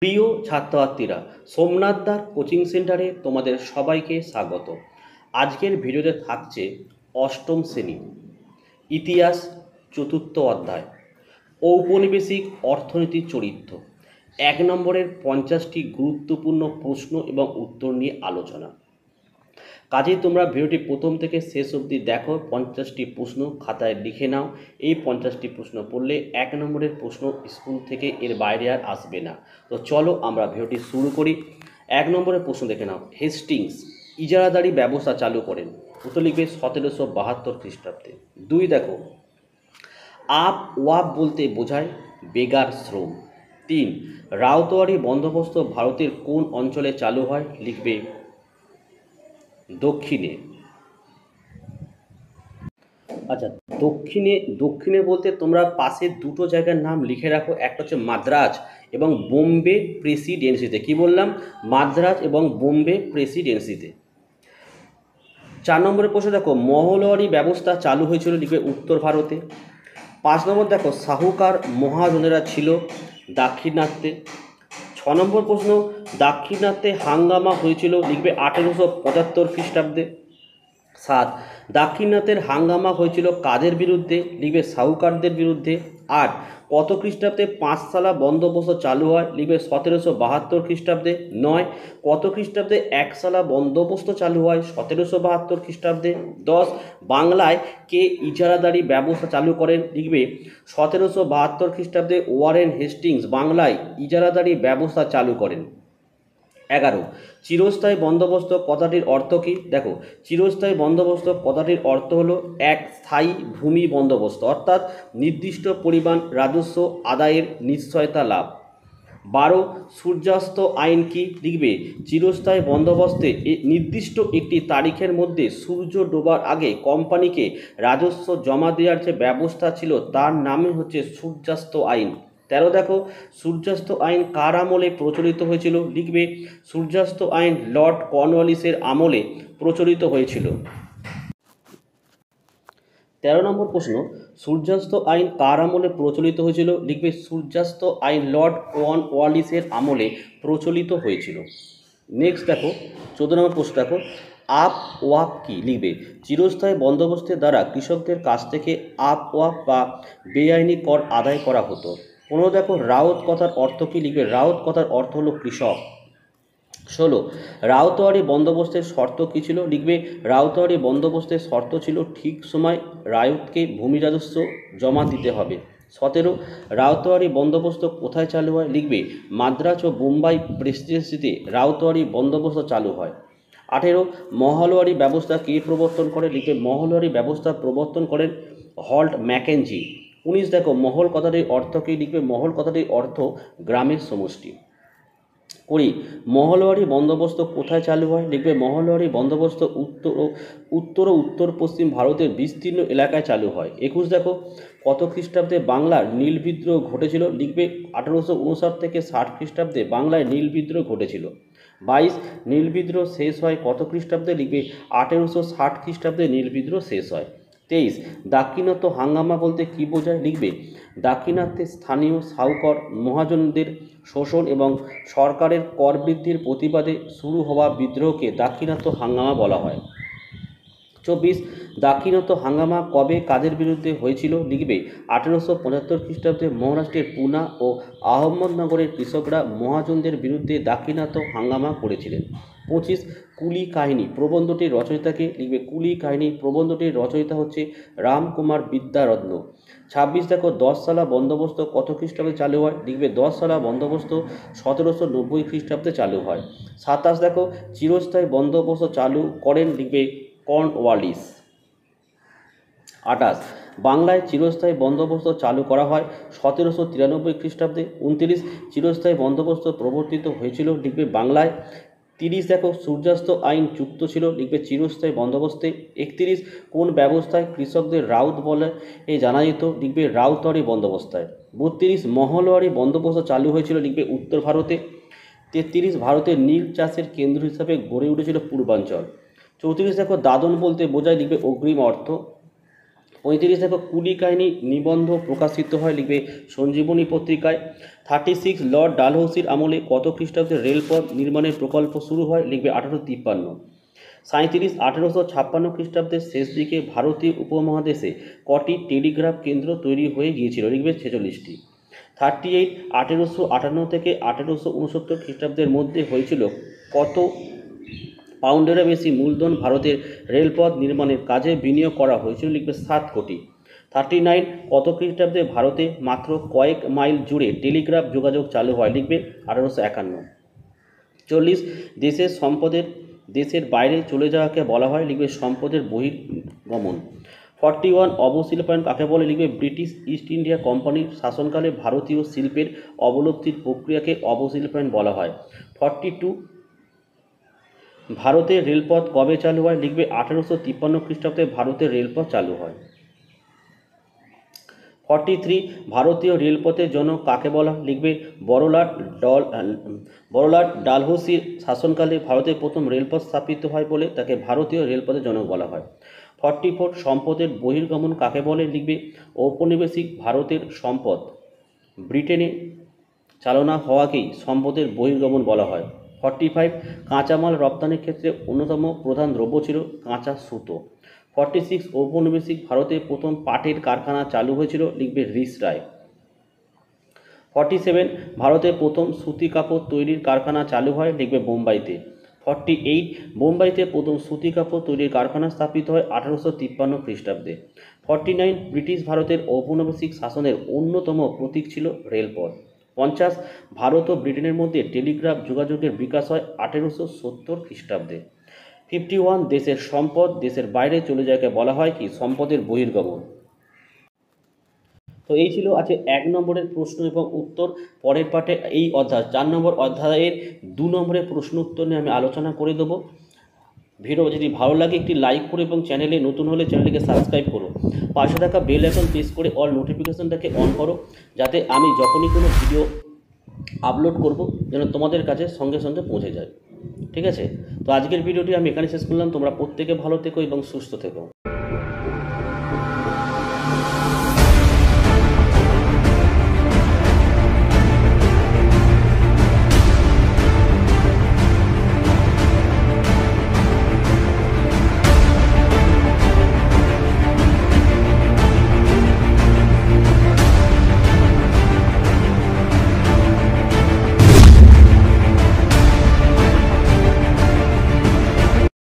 প্রিয় ছাত্রছাত্রীরা, সোমনাথদার কোচিং সেন্টারে তোমাদের সবাইকে স্বাগত। আজকের ভিডিওতে থাকছে অষ্টম শ্রেণী ইতিহাস চতুর্থ অধ্যায় ঔপনিবেশিক অর্থনীতির চরিত্র 1 নম্বরের 50টি গুরুত্বপূর্ণ প্রশ্ন এবং উত্তর নিয়ে আলোচনা। কাজেই তোমরা ভিডিওটি প্রথম থেকে শেষ অবধি দেখো, 50টি প্রশ্ন খাতায় লিখে নাও। এই 50টি প্রশ্ন পড়লে 1 নম্বরের প্রশ্ন স্কুল থেকে এর বাইরে আর আসবে না। তো চলো আমরা ভিডিওটি শুরু করি। 1 নম্বরের প্রশ্ন দেখে নাও, হেস্টিংস ইজারাদারি ব্যবস্থা চালু করেন। উত্তর লিখবে 1772 খ্রিস্টাব্দে। 2 দেখো, আপ ওয়াপ বলতে বোঝায় বেগার শ্রম। 3 রাউতোয়ারি বন্দোবস্ত ভারতের কোন অঞ্চলে চালু হয়? লিখবে দক্ষিণে। আচ্ছা, দক্ষিণে দক্ষিণে বলতে তোমরা পাশে দুটো জায়গার নাম লিখে রাখো, একটা হচ্ছে মাদ্রাজ এবং বোম্বে প্রেসিডেন্সিতে। কি বললাম? মাদ্রাজ এবং বোম্বে প্রেসিডেন্সিতে। 4 নম্বরের প্রশ্ন দেখো, মহলওয়ারি ব্যবস্থা চালু হয়েছিল। লিখবে উত্তর ভারতে। 5 নম্বর দেখো, সাহুকার মহাজনেরা ছিল দাক্ষিণাত্যে। 6 নম্বর প্রশ্ন, দাক্ষিণাত্যে হাঙ্গামা হয়েছিল। লিখবে 1875 খ্রিস্টাব্দে। 7 দাক্ষিণাত্যের হাঙ্গামা হয়েছিল কাদের বিরুদ্ধে? লিখবে সাহুকারদের বিরুদ্ধে। 8 কত খ্রিস্টাব্দে পাঁচশালা বন্দোবস্ত চালু হয়? লিখবে 1772 খ্রিস্টাব্দে। 9 কত খ্রিস্টাব্দে একশালা বন্দোবস্ত চালু হয়? 1772 খ্রিস্টাব্দে। 10 বাংলায় কে ইজারাদারি ব্যবস্থা চালু করেন? লিখবে 1772 খ্রিস্টাব্দে ওয়ারেন হেস্টিংস বাংলায় ইজারাদারি ব্যবস্থা চালু করেন। 11 চিরস্থায়ী বন্দোবস্ত কথাটির অর্থ কী? দেখো, চিরস্থায়ী বন্দোবস্ত কথাটির অর্থ হলো এক স্থায়ী ভূমি বন্দোবস্ত, অর্থাৎ নির্দিষ্ট পরিমাণ রাজস্ব আদায়ের নিশ্চয়তা লাভ। 12 সূর্যাস্ত আইন কি? লিখবে চিরস্থায়ী বন্দোবস্তে নির্দিষ্ট একটি তারিখের মধ্যে সূর্য ডোবার আগে কোম্পানিকে রাজস্ব জমা দেওয়ার যে ব্যবস্থা ছিল তার নামে হচ্ছে সূর্যাস্ত আইন। 13 দেখো, সূর্যাস্ত আইন কার আমলে প্রচলিত হয়েছিল? লিখবে সূর্যাস্ত আইন লর্ড কর্নওয়ালিসের আমলে প্রচলিত হয়েছিল। 13 নম্বর প্রশ্ন, সূর্যাস্ত আইন কার আমলে প্রচলিত হয়েছিল? লিখবে সূর্যাস্ত আইন লর্ড কর্নওয়ালিসের আমলে প্রচলিত হয়েছিল। নেক্সট দেখো, 14 নম্বর প্রশ্ন দেখো, আপ ওয়াপ কি? লিখবে চিরস্থায়ী বন্দোবস্তের দ্বারা কৃষকদের কাছ থেকে আপ ওয়াপ বা বেআইনি কর আদায় করা হতো। 15 দেখো, রাউত কথার অর্থ কী? লিখবে রাউত কথার অর্থ হলো কৃষক। 16 রাউতোয়ারি বন্দোবস্তের শর্ত কী ছিল? লিখবে রাউতোয়ারি বন্দোবস্তের শর্ত ছিল ঠিক সময় রায়তকে ভূমি রাজস্ব জমা দিতে হবে। 17 রাউতোয়ারি বন্দোবস্ত কোথায় চালু হয়? লিখবে মাদ্রাজ ও বোম্বাই প্রেসিডেন্সিতে রাউতোয়ারি বন্দোবস্ত চালু হয়। 18 মহলওয়ারি ব্যবস্থা কে প্রবর্তন করে? লিখবে মহলওয়ারি ব্যবস্থা প্রবর্তন করেন হল্ট ম্যাকেঞ্জি। 19 দেখো, মহল কথাটির অর্থ কী? লিখবে মহল কথাটির অর্থ গ্রামের সমষ্টি। 20 মহলওয়ারি বন্দোবস্ত কোথায় চালু হয়? লিখবে মহলওয়ারি বন্দোবস্ত উত্তর ও উত্তর পশ্চিম ভারতের বিস্তীর্ণ এলাকায় চালু হয়। 21 দেখো, কত খ্রিস্টাব্দে বাংলার নীল বিদ্রোহ ঘটেছিল? লিখবে 1859 থেকে 60 খ্রিস্টাব্দে বাংলায় নীল বিদ্রোহ ঘটেছিল। 22 নীল বিদ্রোহ শেষ হয় কত খ্রিস্টাব্দে? লিখবে 1860 খ্রিস্টাব্দে নীল বিদ্রোহ শেষ হয়। 23 দাক্ষিণাত্য হাঙ্গামা বলতে কী বোঝায়? লিখবে দাক্ষিণাত্যে স্থানীয় সাহুকার মহাজনদের শোষণ এবং সরকারের কর বৃদ্ধির প্রতিবাদে শুরু হওয়া বিদ্রোহকে দাক্ষিণাত্য হাঙ্গামা বলা হয়। 24 দাক্ষিণাত্য হাঙ্গামা কবে কাদের বিরুদ্ধে হয়েছিল? লিখবে 1875 খ্রিস্টাব্দে মহারাষ্ট্রের পুনা ও আহমদনগরের কৃষকরা মহাজনদের বিরুদ্ধে দাক্ষিণাত্য হাঙ্গামা করেছিলেন। 25 কুলি কাহিনী প্রবন্ধটির রচয়িতাকে? লিখবে কুলি কাহিনী প্রবন্ধটির রচয়িতা হচ্ছে রামকুমার বিদ্যারত্ন। 26 দেখো, 10 সালা বন্দোবস্ত কত খ্রিস্টাব্দে চালু হয়? লিখবে 10 সালা বন্দোবস্ত 1790 খ্রিস্টাব্দে চালু হয়। 27 দেখো, চিরস্থায়ী বন্দোবস্ত চালু করেন? লিখবে কর্নওয়ালিস। 28 বাংলায় চিরস্থায়ী বন্দোবস্ত চালু করা হয় 1793 খ্রিস্টাব্দে। 29 চিরস্থায়ী বন্দোবস্ত প্রবর্তিত হয়েছিল? লিখবে বাংলায়। 30 দেখো, সূর্যাস্ত আইন যুক্ত ছিল? লিখবে চিরস্থায়ী বন্দোবস্তে। 31 কোন ব্যবস্থায় কৃষকদের রাউত বলে জানা যেত? লিখবে রাউতওয়ারি বন্দোবস্তায়। 32 মহলওয়ারি বন্দোবস্ত চালু হয়েছিল? লিখবে উত্তর ভারতে। 33 ভারতের নীল চাষের কেন্দ্র হিসাবে গড়ে উঠেছিল পূর্বাঞ্চল। 34 দেখো, দাদন বলতে বোঝায়? লিখবে অগ্রিম অর্থ। 35 দেখো কুলি কাহিনী নিবন্ধ প্রকাশিত হয়, লিখবে সঞ্জীবনী পত্রিকায়। 36 লর্ড ডালহৌসির আমলে কত খ্রিস্টাব্দে রেলপথ নির্মাণের প্রকল্প শুরু হয়, লিখবে 1853। 37 1856 খ্রিস্টাব্দের শেষ দিকে ভারতীয় উপমহাদেশে কটি টেলিগ্রাফ কেন্দ্র তৈরি হয়ে গিয়েছিল, লিখবে 46টি। 38 1858 থেকে 1869 খ্রিস্টাব্দের মধ্যে হয়েছিল কত পাউন্ডেরও বেশি মূলধন ভারতের রেলপথ নির্মাণের কাজে বিনিয়োগ করা হয়েছিল, লিখবে 7 কোটি। 39 কত খ্রিস্টাব্দে ভারতে মাত্র কয়েক মাইল জুড়ে টেলিগ্রাফ যোগাযোগ চালু হয়, লিখবে 1851। 40 দেশের সম্পদের দেশের বাইরে চলে যাওয়াকে বলা হয়, লিখবে সম্পদের বহির্গমন। 41 অবশিল্পায়ন কাকে বলে, লিখবে ব্রিটিশ ইস্ট ইন্ডিয়া কোম্পানির শাসনকালে ভারতীয় শিল্পের অবলুপ্তির প্রক্রিয়াকে অবশিল্পায়ন বলা হয়। 42 ভারতের রেলপথ কবে চালু হয়, লিখবে 1853 খ্রিস্টাব্দে ভারতের রেলপথ চালু হয়। 43 ভারতীয় রেলপথের জনক কাকে বলা, লিখবে বড়লাট ডালহৌসির শাসনকালে ভারতে প্রথম রেলপথ স্থাপিত হয় বলে তাকে ভারতীয় রেলপথের জনক বলা হয়। 44 সম্পদের বহির্গমন কাকে বলে, লিখবে ঔপনিবেশিক ভারতের সম্পদ ব্রিটেনে চালনা হওয়াকেই সম্পদের বহির্গমন বলা হয়। 45 কাঁচামাল রপ্তানির ক্ষেত্রে অন্যতম প্রধান দ্রব্য ছিল কাঁচা সুতো। 46 ঔপনিবেশিক ভারতে প্রথম পাটের কারখানা চালু হয়েছিল, লিখবে রিসরায়। 47 ভারতে প্রথম সুতি কাপড় তৈরির কারখানা চালু হয়, লিখবে বোম্বাইতে। 48 বোম্বাইতে প্রথম সুতি কাপড় তৈরির কারখানা স্থাপিত হয় 1853 খ্রিস্টাব্দে। 49 ব্রিটিশ ভারতের ঔপনিবেশিক শাসনের অন্যতম প্রতীক ছিল রেলপথ। 50 ভারত ও ব্রিটেনের মধ্যে টেলিগ্রাফ যোগাযোগের বিকাশ হয় 1870 খ্রিস্টাব্দে। 51 দেশের সম্পদ দেশের বাইরে চলে যাওয়াকে বলা হয় কি, সম্পদের বহির্গমন। তো এই ছিল আজকে 1 নম্বরের প্রশ্ন এবং উত্তর। পরের পার্টে এই অধ্যায় 4 নম্বর অধ্যায়ের 2 নম্বরের প্রশ্ন উত্তর নিয়ে আমি আলোচনা করে দেবো। ভিডিও যদি ভালো লাগে একটি লাইক করো এবং চ্যানেলে নতুন হলে চ্যানেলটিকে সাবস্ক্রাইব করো। পাশে থাকা বেল আইকন প্রেস করে অল নোটিফিকেশনটাকে অন করো, যাতে আমি যখনই কোনো ভিডিও আপলোড করব যেন তোমাদের কাছে সঙ্গে সঙ্গে পৌঁছে যায়। ঠিক আছে, তো আজকের ভিডিওটি আমি এখানে শেষ করলাম। তোমরা প্রত্যেকে ভালো থেকো এবং সুস্থ থেকো।